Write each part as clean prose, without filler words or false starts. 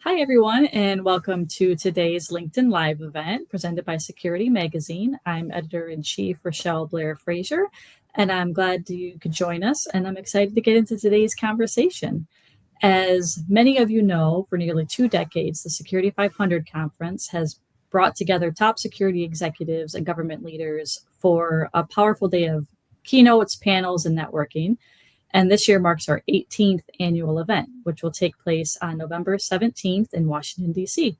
Hi, everyone, and welcome to today's LinkedIn Live event presented by Security Magazine. I'm Editor-in-Chief Rochelle Blair-Frazier, and I'm glad you could join us, and I'm excited to get into today's conversation. As many of you know, for nearly 2 decades, the Security 500 conference has brought together top security executives and government leaders for a powerful day of keynotes, panels, and networking. And this year marks our 18th annual event, which will take place on November 17th in Washington, D.C.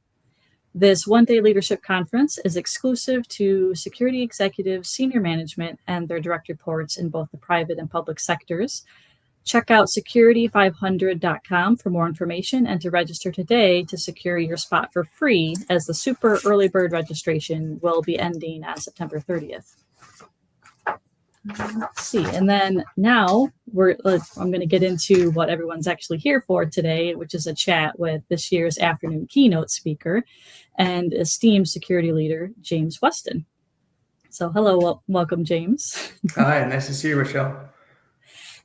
This one-day leadership conference is exclusive to security executives, senior management, and their direct reports in both the private and public sectors. Check out security500.com for more information and to register today to secure your spot for free, as the super early bird registration will be ending on September 30th. Let's see. And then now I'm going to get into what everyone's actually here for today, which is a chat with this year's afternoon keynote speaker and esteemed security leader, James Weston. So hello, welcome, James. Hi, nice to see you, Rochelle.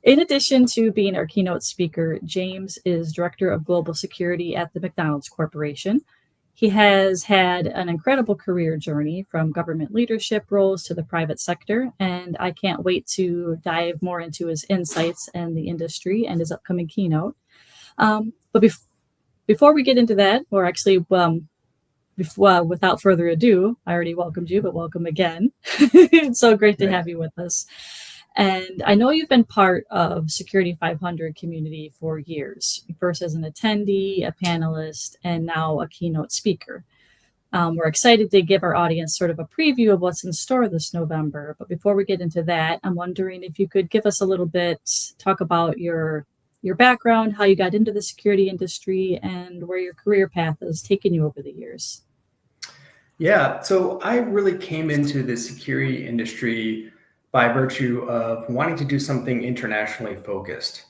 In addition to being our keynote speaker, James is Director of Global Security at the McDonald's Corporation. He has had an incredible career journey from government leadership roles to the private sector, and I can't wait to dive more into his insights and the industry and his upcoming keynote. But before we get into that, or actually, without further ado, I already welcomed you, but welcome again. It's so great to have you with us. And I know you've been part of Security 500 community for years, first as an attendee, a panelist, and now a keynote speaker. We're excited to give our audience sort of a preview of what's in store this November. But before we get into that, I'm wondering if you could give us a little bit, talk about your background, how you got into the security industry, and where your career path has taken you over the years. Yeah, so I really came into the security industry by virtue of wanting to do something internationally focused.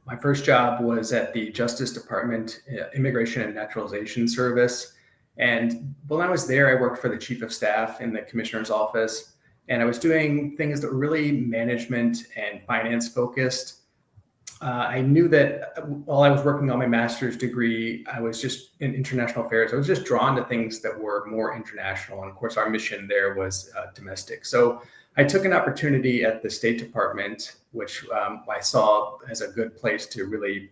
My first job was at the Justice Department Immigration and Naturalization Service. And when I was there, I worked for the Chief of Staff in the Commissioner's Office. And I was doing things that were really management and finance focused. I knew that while I was working on my master's degree, I was just in international affairs. I was just drawn to things that were more international. And of course, our mission there was domestic. So I took an opportunity at the State Department, which I saw as a good place to really,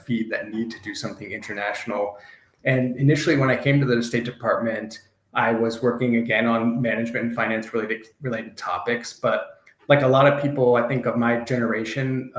feed that need to do something international. And initially, when I came to the State Department, I was working again on management and finance related topics. But like a lot of people, I think of my generation,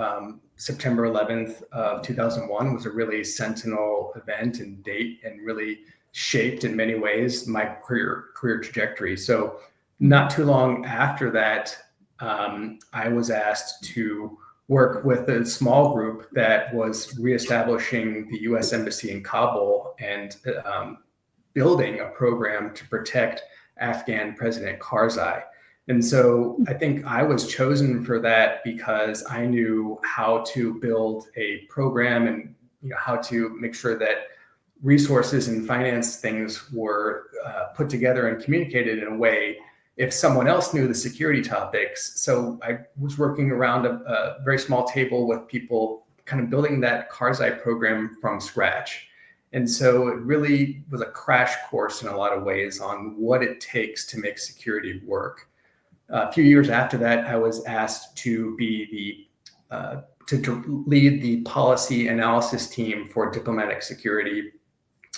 September 11th of 2001 was a really sentinel event and date, and really shaped in many ways my career trajectory. So not too long after that, I was asked to work with a small group that was reestablishing the U.S. Embassy in Kabul and building a program to protect Afghan President Karzai. And so I think I was chosen for that because I knew how to build a program and how to make sure that resources and finance things were put together and communicated in a way if someone else knew the security topics. So I was working around a very small table with people kind of building that Karzai program from scratch. And so it really was a crash course in a lot of ways on what it takes to make security work. A few years after that, I was asked to be to lead the policy analysis team for diplomatic security.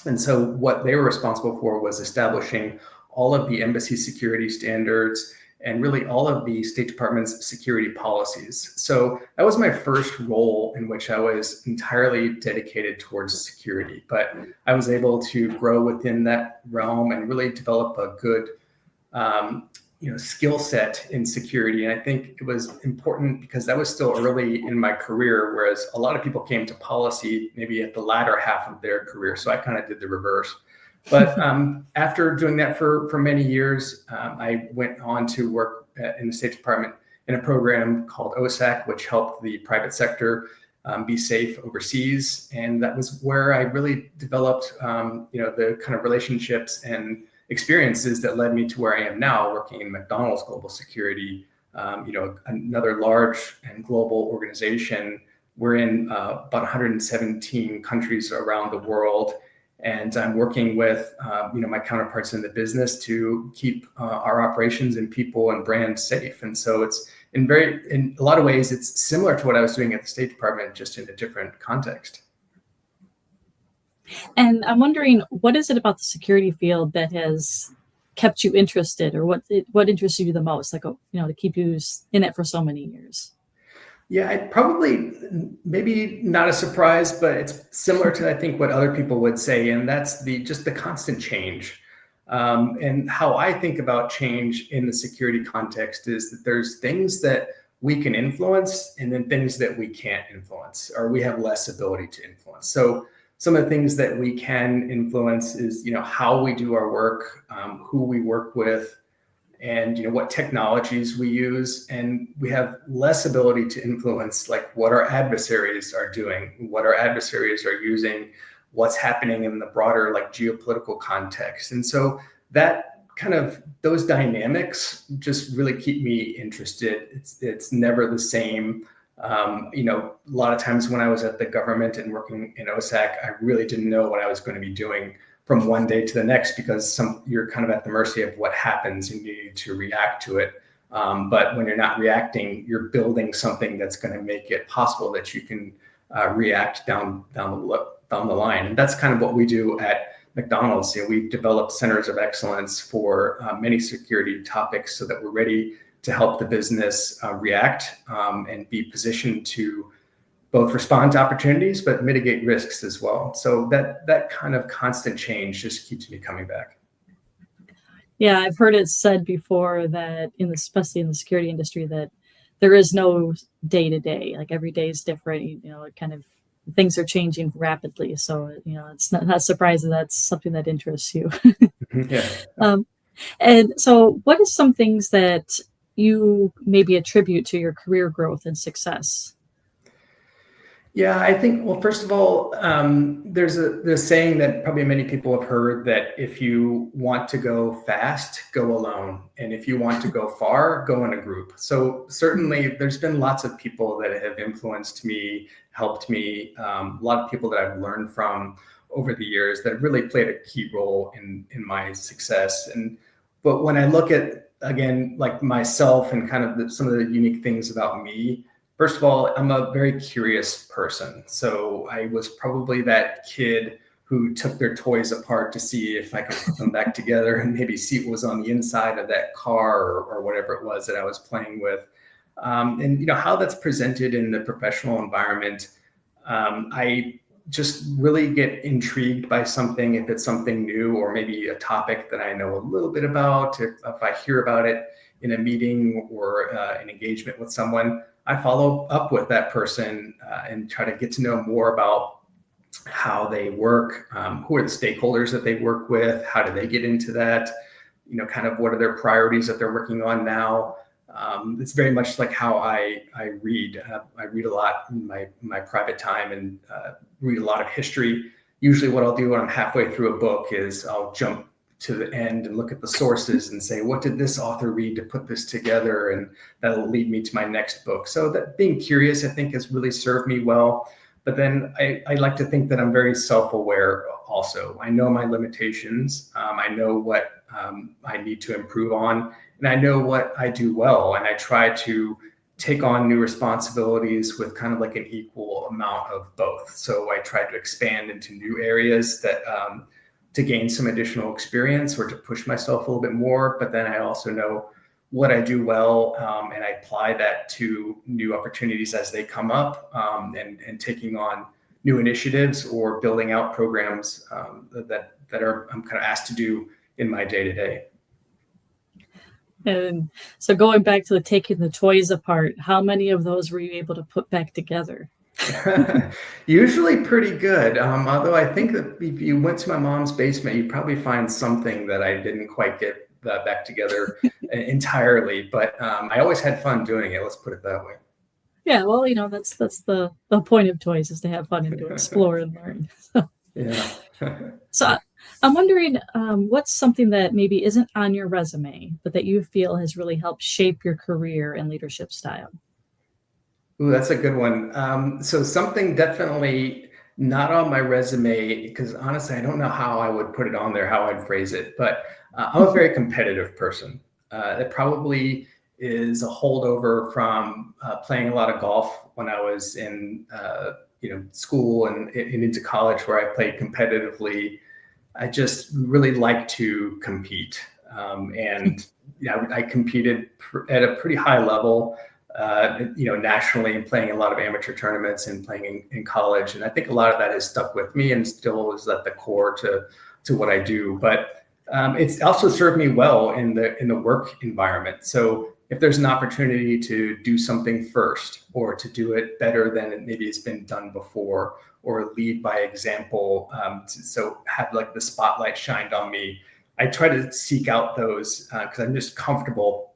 And so what they were responsible for was establishing all of the embassy security standards and really all of the State Department's security policies. So that was my first role in which I was entirely dedicated towards security, but I was able to grow within that realm and really develop a good skill set in security. And I think it was important because that was still early in my career, whereas a lot of people came to policy maybe at the latter half of their career. So I kind of did the reverse. But after doing that for many years, I went on to work in the State Department in a program called OSAC, which helped the private sector be safe overseas. And that was where I really developed, the kind of relationships and experiences that led me to where I am now, working in McDonald's Global Security, another large and global organization. We're in about 117 countries around the world. And I'm working with my counterparts in the business to keep our operations and people and brands safe. And so it's in a lot of ways, it's similar to what I was doing at the State Department, just in a different context. And I'm wondering, what is it about the security field that has kept you interested, or what interests you the most? Like, to keep you in it for so many years. Yeah, maybe not a surprise, but it's similar to, I think, what other people would say, and that's just the constant change. And how I think about change in the security context is that there's things that we can influence, and then things that we can't influence, or we have less ability to influence. So some of the things that we can influence is, how we do our work, who we work with, and what technologies we use. And we have less ability to influence like what our adversaries are doing, what our adversaries are using, what's happening in the broader like geopolitical context. And so that those dynamics just really keep me interested. It's never the same. A lot of times when I was at the government and working in OSAC, I really didn't know what I was going to be doing from one day to the next, because you're kind of at the mercy of what happens and you need to react to it. But when you're not reacting, you're building something that's going to make it possible that you can react down the line. And that's kind of what we do at McDonald's. We've developed centers of excellence for many security topics so that we're ready to help the business react and be positioned to both respond to opportunities, but mitigate risks as well. So that kind of constant change just keeps me coming back. Yeah, I've heard it said before that especially in the security industry, that there is no day to day. Like every day is different. Things are changing rapidly. So it's not surprising that's something that interests you. Yeah. And so, what are some things that you maybe attribute to your career growth and success? Yeah, I think, well, first of all, there's a saying that probably many people have heard, that if you want to go fast, go alone. And if you want to go far, go in a group. So certainly there's been lots of people that have influenced me, helped me, a lot of people that I've learned from over the years that have really played a key role in my success. But when I look at, again, like myself and kind of some of the unique things about me, first of all, I'm a very curious person. So I was probably that kid who took their toys apart to see if I could put them back together and maybe see what was on the inside of that car or whatever it was that I was playing with. And how that's presented in the professional environment, I just really get intrigued by something, if it's something new or maybe a topic that I know a little bit about. If I hear about it in a meeting or an engagement with someone, I follow up with that person and try to get to know more about how they work, who are the stakeholders that they work with, how do they get into that, kind of what are their priorities that they're working on now. It's very much like how I read. I read a lot in my private time and read a lot of history. Usually what I'll do when I'm halfway through a book is I'll jump to the end and look at the sources and say, what did this author read to put this together? And that'll lead me to my next book. So that being curious, I think, has really served me well. But then I like to think that I'm very self-aware also. I know my limitations. I know what I need to improve on, and I know what I do well. And I try to take on new responsibilities with kind of like an equal amount of both. So I try to expand into new areas that to gain some additional experience or to push myself a little bit more. But then I also know what I do well, and I apply that to new opportunities as they come up, and taking on new initiatives or building out programs that I'm kind of asked to do in my day to day. And so, going back to taking the toys apart, how many of those were you able to put back together? Usually pretty good. Although I think that if you went to my mom's basement, you'd probably find something that I didn't quite get back together entirely. But I always had fun doing it. Let's put it that way. Yeah, well, that's the point of toys, is to have fun and to explore and learn. Yeah. So I'm wondering, what's something that maybe isn't on your resume, but that you feel has really helped shape your career and leadership style? Ooh, that's a good one. So something definitely not on my resume, because honestly, I don't know how I would put it on there, how I'd phrase it, but I'm a very competitive person. It probably is a holdover from playing a lot of golf when I was in school and into college, where I played competitively. I just really like to compete. And I competed at a pretty high level, nationally, and playing a lot of amateur tournaments and playing in college. And I think a lot of that has stuck with me and still is at the core to what I do. But it's also served me well in the work environment. So if there's an opportunity to do something first, or to do it better than maybe it's been done before, or lead by example, so have like the spotlight shined on me, I try to seek out those because I'm just comfortable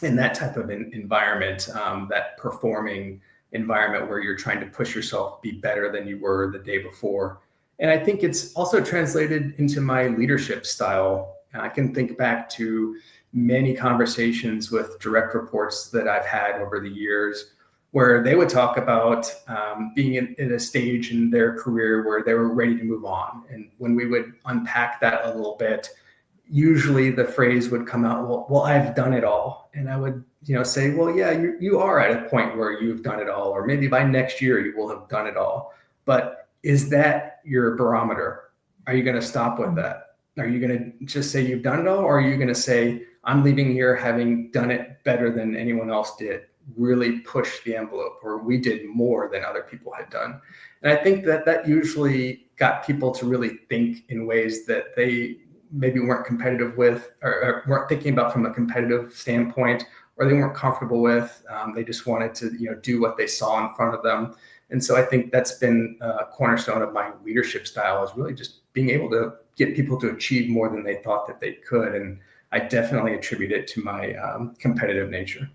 in that type of environment, that performing environment where you're trying to push yourself to be better than you were the day before. And I think it's also translated into my leadership style. I can think back to many conversations with direct reports that I've had over the years, where they would talk about being in a stage in their career where they were ready to move on. And when we would unpack that a little bit, usually the phrase would come out, well, I've done it all. And I would, say, well, yeah, you are at a point where you've done it all, or maybe by next year you will have done it all. But is that your barometer? Are you going to stop with that? Are you going to just say you've done it all? Or are you going to say, I'm leaving here having done it better than anyone else did, really push the envelope, or we did more than other people had done? And I think that usually got people to really think in ways that they maybe weren't competitive with, or weren't thinking about from a competitive standpoint, or they weren't comfortable with. They just wanted to, do what they saw in front of them. And so I think that's been a cornerstone of my leadership style, is really just being able to get people to achieve more than they thought that they could. And I definitely attribute it to my competitive nature.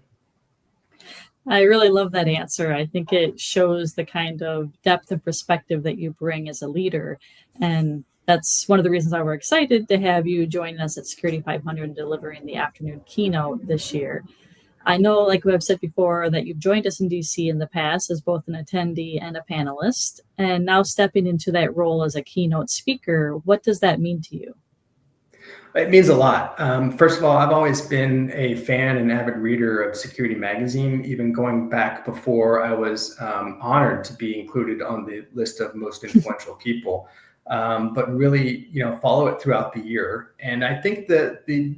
I really love that answer. I think it shows the kind of depth and perspective that you bring as a leader. And that's one of the reasons why we're excited to have you join us at Security 500 delivering the afternoon keynote this year. I know, like I've said before, that you've joined us in DC in the past as both an attendee and a panelist, and now stepping into that role as a keynote speaker. What does that mean to you? It means a lot. First of all, I've always been a fan and avid reader of Security Magazine, even going back before I was honored to be included on the list of most influential people. But really, follow it throughout the year. And I think that the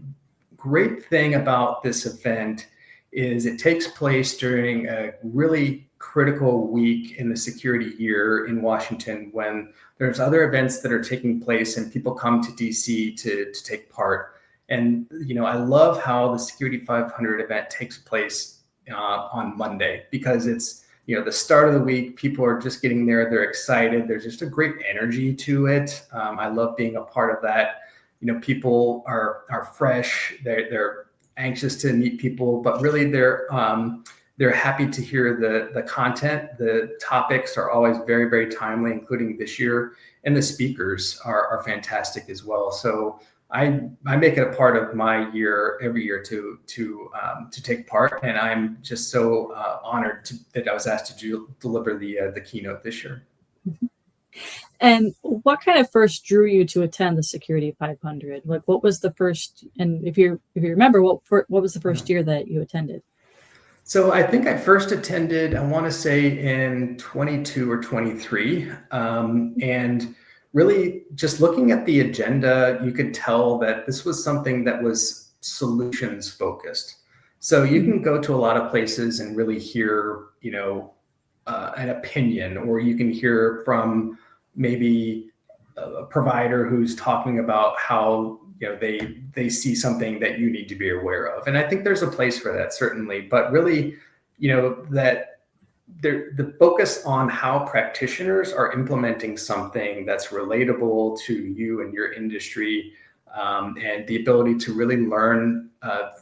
great thing about this event is it takes place during a really critical week in the security year in Washington, when there's other events that are taking place and people come to DC to take part. And, I love how the Security 500 event takes place on Monday, because it's, the start of the week. People are just getting there. They're excited. There's just a great energy to it. I love being a part of that. People are fresh. They're anxious to meet people, but really they're happy to hear the content. The topics are always very, very timely, including this year, and the speakers are fantastic as well. So I make it a part of my year every year to take part, and I'm just so honored that I was asked to deliver the keynote this year. And what kind of first drew you to attend the Security 500? Like, what was the first? And if you remember, what was the first year that you attended? So I think I first attended, I want to say in 22 or 23, and really just looking at the agenda, you could tell that this was something that was solutions focused. So you can go to a lot of places and really hear, an opinion, or you can hear from maybe a provider who's talking about how they see something that you need to be aware of. And I think there's a place for that, certainly, but really, that the focus on how practitioners are implementing something that's relatable to you and your industry, and the ability to really learn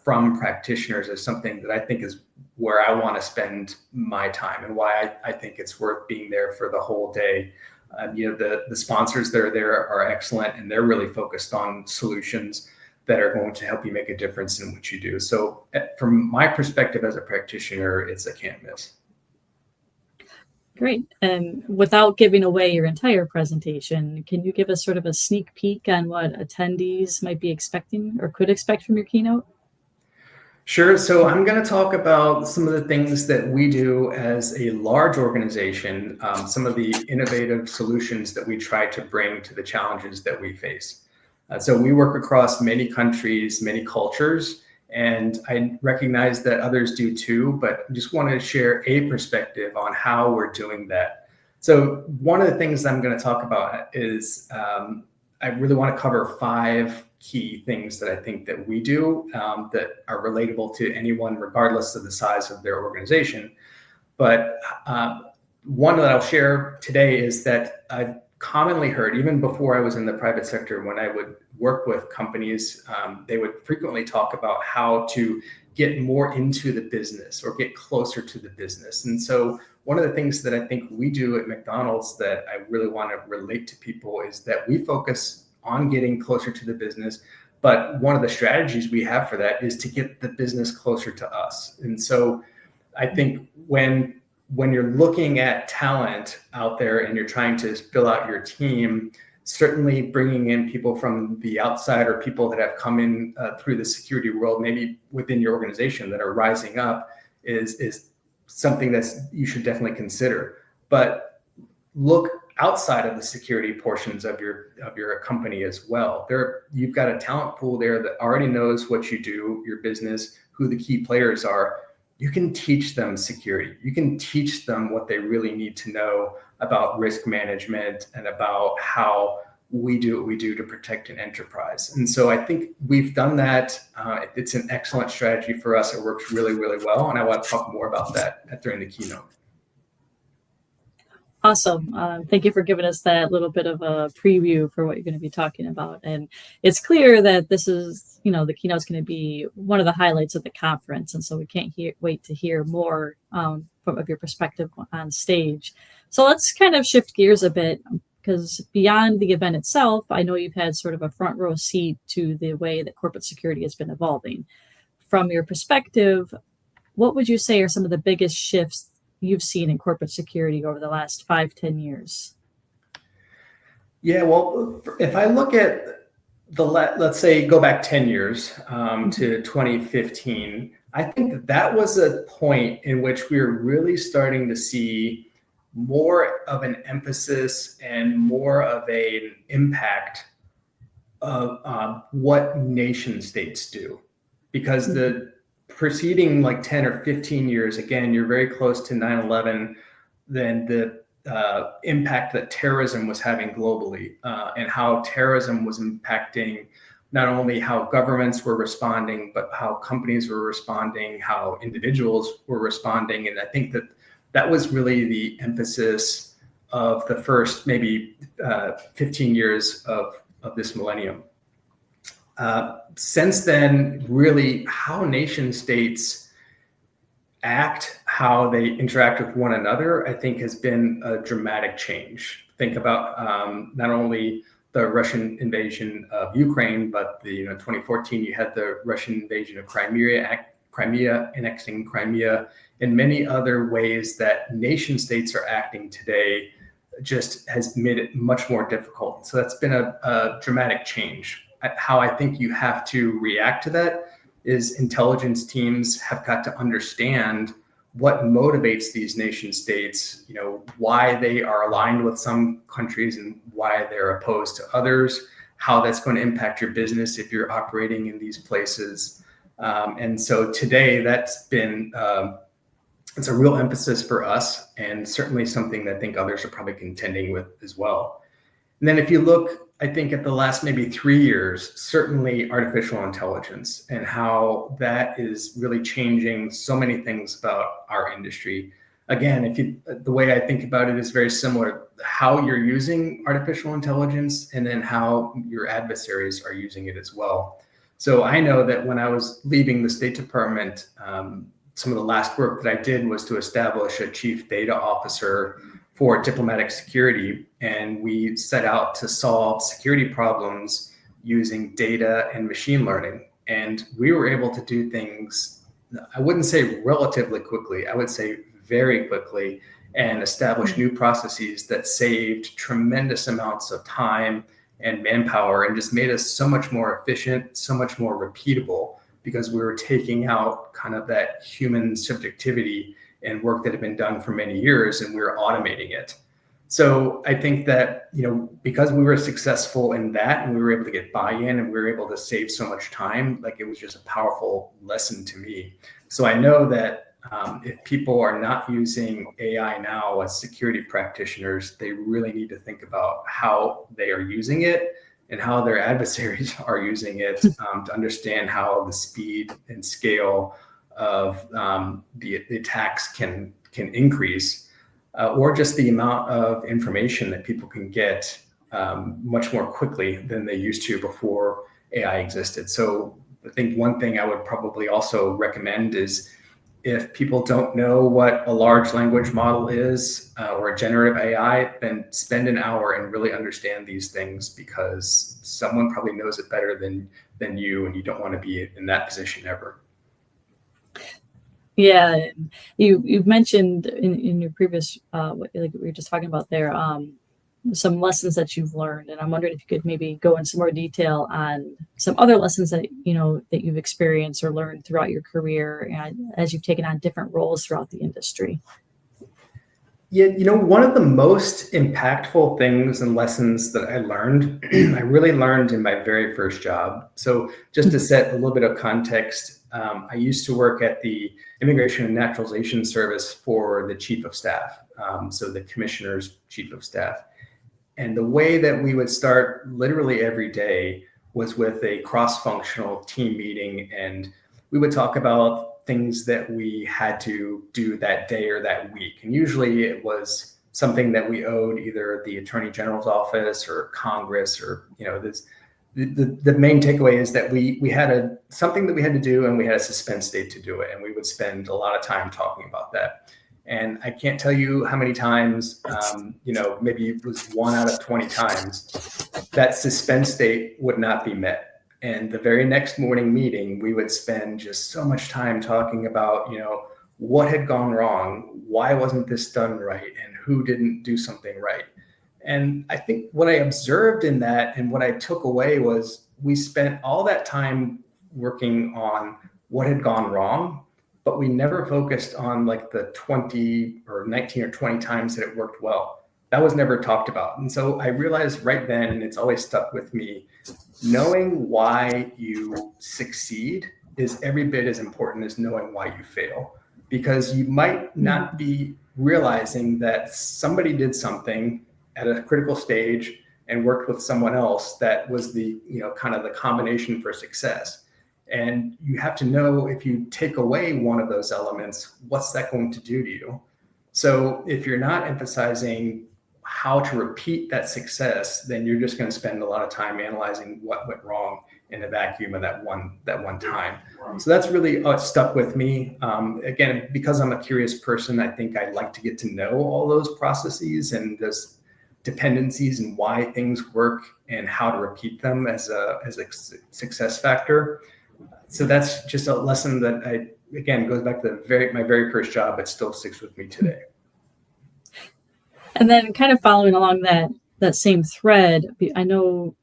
from practitioners is something that I think is where I want to spend my time, and why I think it's worth being there for the whole day. The sponsors that are there are excellent, and they're really focused on solutions that are going to help you make a difference in what you do. So from my perspective as a practitioner, it's a can't miss. Great. And without giving away your entire presentation, can you give us sort of a sneak peek on what attendees might be expecting or could expect from your keynote? Sure. So I'm going to talk about some of the things that we do as a large organization, some of the innovative solutions that we try to bring to the challenges that we face. So we work across many countries, many cultures, and I recognize that others do too, but I just want to share a perspective on how we're doing that. So one of the things I'm going to talk about is I really want to cover 5 key things that I think that we do that are relatable to anyone, regardless of the size of their organization. But one that I'll share today is that I've commonly heard, even before I was in the private sector, when I would work with companies, they would frequently talk about how to get more into the business or get closer to the business. And so one of the things that I think we do at McDonald's that I really want to relate to people is that we focus on getting closer to the business. But one of the strategies we have for that is to get the business closer to us. And so I think when you're looking at talent out there and you're trying to fill out your team, certainly bringing in people from the outside or people that have come in through the security world, maybe within your organization that are rising up is something that's you should definitely consider. But look outside of the security portions of your company as well. You've got a talent pool there that already knows what you do, your business, who the key players are. You can teach them security. You can teach them what they really need to know about risk management and about how we do what we do to protect an enterprise. And so I think we've done that. It's an excellent strategy for us. It works really, really well. And I want to talk more about that during the keynote. Awesome. Thank you for giving us that little bit of a preview for what you're going to be talking about. And it's clear that this is, the keynote's going to be one of the highlights of the conference. And so we can't wait to hear more of your perspective on stage. So let's kind of shift gears a bit, because beyond the event itself, I know you've had sort of a front row seat to the way that corporate security has been evolving. From your perspective, what would you say are some of the biggest shifts you've seen in corporate security over the last 5-10 years? Yeah, well, if I look at let's say go back 10 years to 2015, I think that was a point in which we were really starting to see more of an emphasis and more of an impact of what nation states do, because the preceding like 10 or 15 years, again, you're very close to 9/11, then the impact that terrorism was having globally and how terrorism was impacting not only how governments were responding, but how companies were responding, how individuals were responding. And I think that was really the emphasis of the first maybe 15 years of this millennium. Since then, really how nation states act, how they interact with one another, I think has been a dramatic change. Think about not only the Russian invasion of Ukraine, but the 2014 you had the Russian invasion of Crimea, annexing Crimea, and many other ways that nation states are acting today just has made it much more difficult. So that's been a dramatic change. How I think you have to react to that is intelligence teams have got to understand what motivates these nation states, why they are aligned with some countries and why they're opposed to others, how that's going to impact your business if you're operating in these places. And so today that's been, it's a real emphasis for us, and certainly something that I think others are probably contending with as well. And then if you look, I think at the last maybe 3 years, certainly artificial intelligence and how that is really changing so many things about our industry. Again, the way I think about it is very similar, how you're using artificial intelligence and then how your adversaries are using it as well. So I know that when I was leaving the State Department, some of the last work that I did was to establish a chief data officer for diplomatic security. And we set out to solve security problems using data and machine learning. And we were able to do things, I wouldn't say relatively quickly, I would say very quickly. and establish new processes that saved tremendous amounts of time and manpower and just made us so much more efficient, so much more repeatable, because we were taking out kind of that human subjectivity and work that had been done for many years, and we were automating it. So I think that, because we were successful in that and we were able to get buy-in and we were able to save so much time, like, it was just a powerful lesson to me. So I know that if people are not using AI now as security practitioners, they really need to think about how they are using it and how their adversaries are using it, to understand how the speed and scale of the attacks can increase, or just the amount of information that people can get much more quickly than they used to before AI existed. So I think one thing I would probably also recommend is, if people don't know what a large language model is, or a generative AI, then spend an hour and really understand these things, because someone probably knows it better than you, and you don't want to be in that position ever. Yeah, you've mentioned in your previous, like we were just talking about there, some lessons that you've learned, and I'm wondering if you could maybe go into some more detail on some other lessons that that you've experienced or learned throughout your career, and as you've taken on different roles throughout the industry. Yeah, one of the most impactful things and lessons that I learned, I really learned in my very first job. So just to set a little bit of context, I used to work at the Immigration and Naturalization Service for the Chief of Staff, so the Commissioner's Chief of Staff. And the way that we would start literally every day was with a cross-functional team meeting, and we would talk about things that we had to do that day or that week. And usually it was something that we owed either the Attorney General's office or Congress, or the main takeaway is that we had something that we had to do, and we had a suspense date to do it, and we would spend a lot of time talking about that. And I can't tell you how many times, maybe it was 1 out of 20 times, that suspense date would not be met. And the very next morning meeting, we would spend just so much time talking about, what had gone wrong, why wasn't this done right, and who didn't do something right. And I think what I observed in that, and what I took away, was we spent all that time working on what had gone wrong, but we never focused on like the 20 or 19 or 20 times that it worked well. That was never talked about. And so I realized right then, and it's always stuck with me, knowing why you succeed is every bit as important as knowing why you fail. Because you might not be realizing that somebody did something at a critical stage and worked with someone else that was the, kind of the combination for success. And you have to know, if you take away one of those elements, what's that going to do to you? So if you're not emphasizing how to repeat that success, then you're just going to spend a lot of time analyzing what went wrong in a vacuum of that one time. So that's really stuck with me. Again, because I'm a curious person, I think I like to get to know all those processes and those dependencies and why things work and how to repeat them as a success factor. So that's just a lesson that again goes back to my very first job, but still sticks with me today. And then, kind of following along that same thread, I know,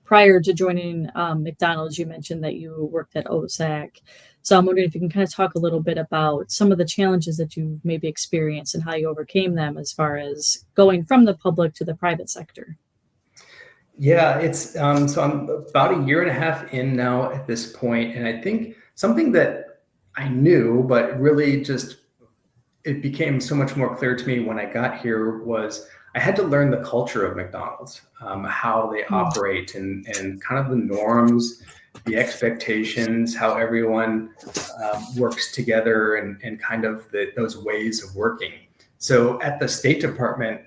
prior to joining McDonald's, you mentioned that you worked at OSAC. So I'm wondering if you can kind of talk a little bit about some of the challenges that you've maybe experienced and how you overcame them, as far as going from the public to the private sector. Yeah, it's so I'm about 1.5 years in now at this point, and I think something that I knew, but really just it became so much more clear to me when I got here, was I had to learn the culture of McDonald's, how they operate, and kind of the norms, the expectations, how everyone works together, and kind of those ways of working. So at the State Department,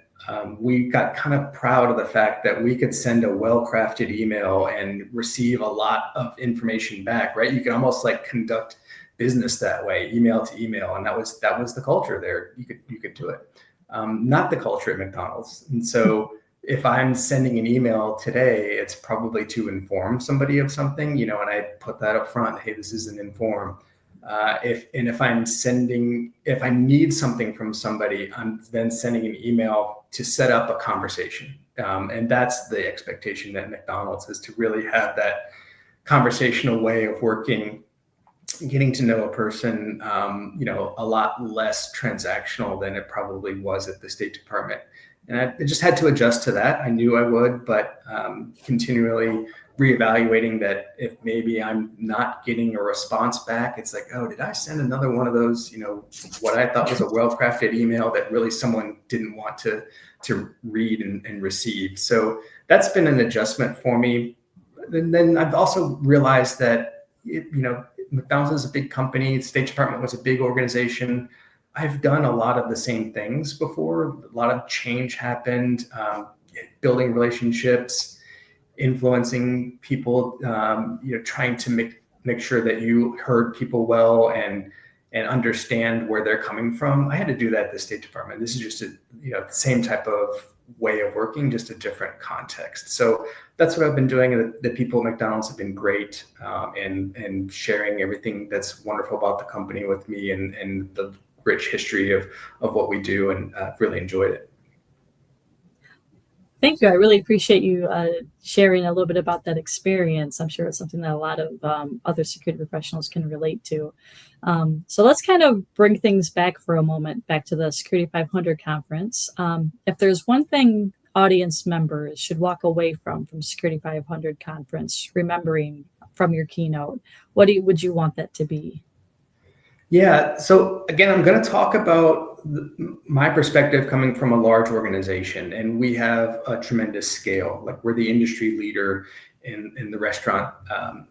we got kind of proud of the fact that we could send a well-crafted email and receive a lot of information back, right? You could almost like conduct business that way, email to email. And that was the culture there. You could do it. Not the culture at McDonald's. And so if I'm sending an email today, it's probably to inform somebody of something, and I put that up front, hey, this is an inform. If I need something from somebody, I'm then sending an email to set up a conversation. And that's the expectation at McDonald's, is to really have that conversational way of working, getting to know a person, a lot less transactional than it probably was at the State Department. And I just had to adjust to that. I knew I would, but continually reevaluating that if maybe I'm not getting a response back, it's like, oh, did I send another one of those, what I thought was a well-crafted email that really someone didn't want to read and receive. So that's been an adjustment for me. And then I've also realized that, McDonald's is a big company. The State Department was a big organization. I've done a lot of the same things before. A lot of change happened, building relationships, influencing people, trying to make sure that you heard people well and understand where they're coming from. I had to do that at the State Department. This is just the same type of way of working, just a different context. So that's what I've been doing. The people at McDonald's have been great, and sharing everything that's wonderful about the company with me and the rich history of what we do, and I've really enjoyed it. Thank you. I really appreciate you sharing a little bit about that experience. I'm sure it's something that a lot of other security professionals can relate to. So let's kind of bring things back for a moment, back to the Security 500 conference. If there's one thing audience members should walk away from Security 500 conference, remembering from your keynote, what would you want that to be? Yeah. So again, I'm going to talk about my perspective coming from a large organization, and we have a tremendous scale. Like, we're the industry leader in the restaurant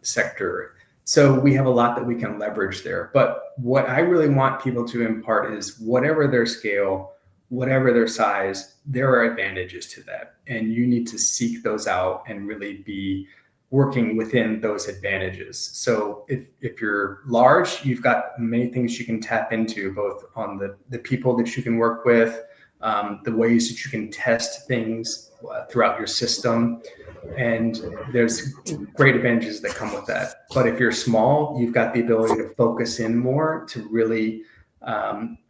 sector. So we have a lot that we can leverage there. But what I really want people to impart is, whatever their scale, whatever their size, there are advantages to that. And you need to seek those out and really be working within those advantages. So if you're large, you've got many things you can tap into, both on the people that you can work with, the ways that you can test things throughout your system. And there's great advantages that come with that. But if you're small, you've got the ability to focus in more, to really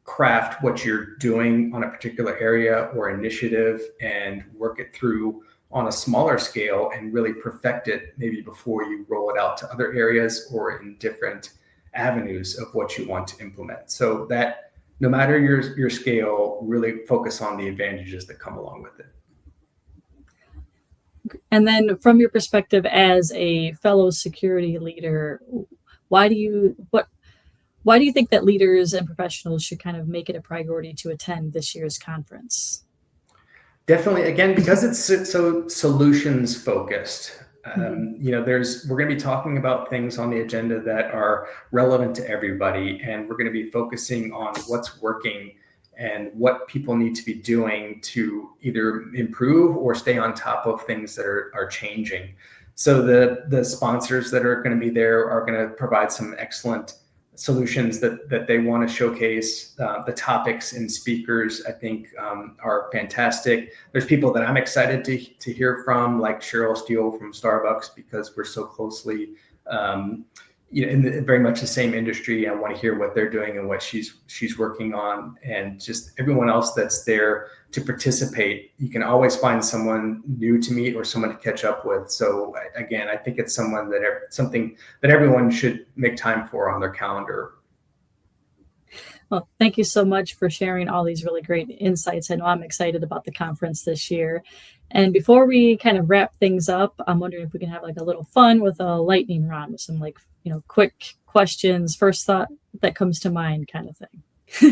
craft what you're doing on a particular area or initiative and work it through on a smaller scale and really perfect it maybe before you roll it out to other areas or in different avenues of what you want to implement. So that no matter your scale, really focus on the advantages that come along with it. And then from your perspective as a fellow security leader, why do you think that leaders and professionals should kind of make it a priority to attend this year's conference? Definitely, again, because it's so solutions focused. We're going to be talking about things on the agenda that are relevant to everybody, and we're going to be focusing on what's working and what people need to be doing to either improve or stay on top of things that are changing. So the sponsors that are going to be there are going to provide some excellent solutions that they want to showcase. The topics and speakers, I think, are fantastic. There's people that I'm excited to hear from, like Cheryl Steele from Starbucks, because we're so closely in very much the same industry. I want to hear what they're doing and what she's working on, and just everyone else that's there to participate. You can always find someone new to meet or someone to catch up with. So again, I think it's something that everyone should make time for on their calendar. Well, thank you so much for sharing all these really great insights. I know I'm excited about the conference this year. And before we kind of wrap things up, I'm wondering if we can have like a little fun with a lightning round with some quick questions, first thought that comes to mind kind of thing.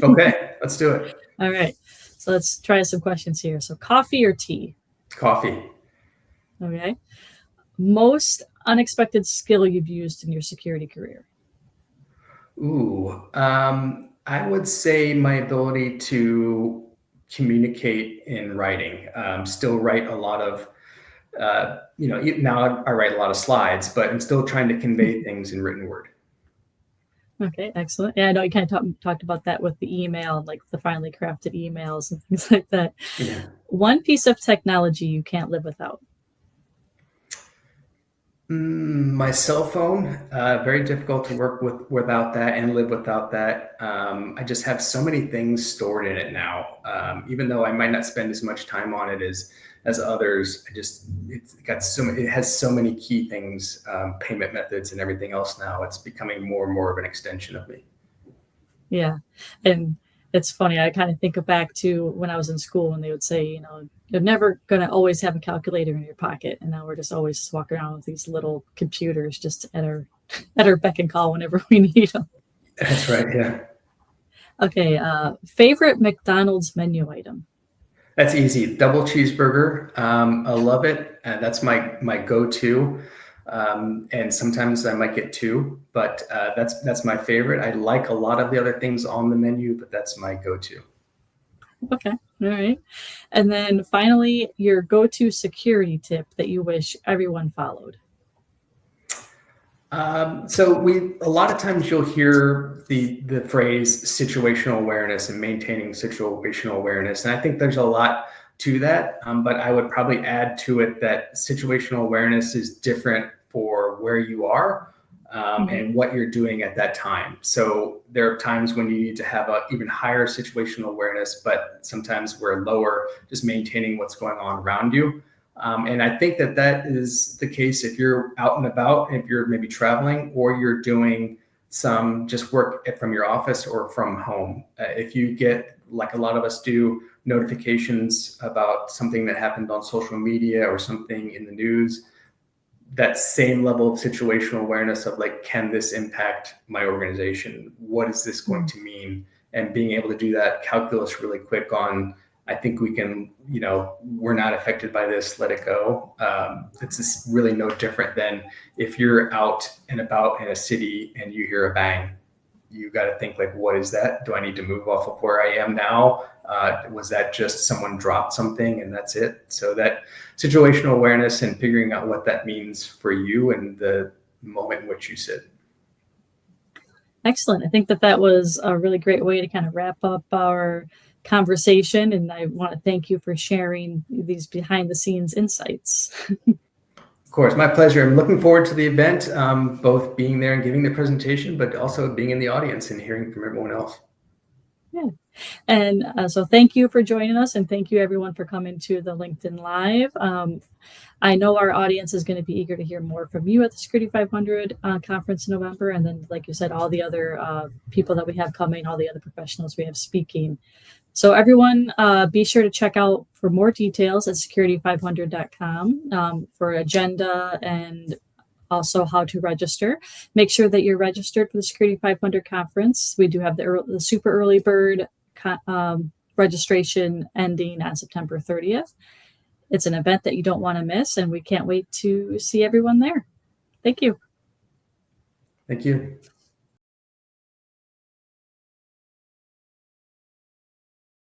Okay, let's do it. All right. So let's try some questions here. So coffee or tea? Coffee. Okay. Most unexpected skill you've used in your security career? Ooh, I would say my ability to communicate in writing. Still write a lot of, now I write a lot of slides, but I'm still trying to convey things in written word. Okay, excellent. Yeah, I know you kind of talked about that with the email, like the finely crafted emails and things like that. Yeah. One piece of technology you can't live without? My cell phone, very difficult to work with without that and live without that. I just have so many things stored in it now. Even though I might not spend as much time on it as others, it has so many key things, payment methods and everything else now. It's becoming more and more of an extension of me. Yeah. And it's funny, I kind of think back to when I was in school when they would say, you're never going to always have a calculator in your pocket. And now we're just always just walking around with these little computers just at our beck and call whenever we need them. That's right. Yeah. Okay. Favorite McDonald's menu item? That's easy. Double cheeseburger. I love it. That's my go-to. And sometimes I might get two, but that's my favorite. I like a lot of the other things on the menu, but that's my go-to. Okay. All right. And then finally, your go-to security tip that you wish everyone followed. So a lot of times you'll hear the phrase situational awareness and maintaining situational awareness. And I think there's a lot to that. But I would probably add to it that situational awareness is different for where you are and what you're doing at that time. So there are times when you need to have a even higher situational awareness, but sometimes we're lower, just maintaining what's going on around you. And I think that is the case if you're out and about, if you're maybe traveling or you're doing some just work from your office or from home. If you get, like a lot of us do, notifications about something that happened on social media or something in the news, that same level of situational awareness of like, can this impact my organization? What is this going to mean? And being able to do that calculus really quick on, I think we can, we're not affected by this, let it go. It's just really no different than if you're out and about in a city and you hear a bang, you got to think like, what is that? Do I need to move off of where I am now? Was that just someone dropped something and that's it? So that situational awareness and figuring out what that means for you and the moment in which you sit. Excellent. I think that was a really great way to kind of wrap up our conversation. And I want to thank you for sharing these behind the scenes insights. Of course, my pleasure. I'm looking forward to the event, both being there and giving the presentation, but also being in the audience and hearing from everyone else. Yeah. And so thank you for joining us, and thank you everyone for coming to the LinkedIn Live. I know our audience is going to be eager to hear more from you at the Security 500 conference in November. And then, like you said, all the other people that we have coming, all the other professionals we have speaking. So everyone, be sure to check out for more details at security500.com for agenda and also how to register. Make sure that you're registered for the Security 500 conference. We do have the super early bird registration ending on September 30th. It's an event that you don't want to miss, and we can't wait to see everyone there. Thank you. Thank you.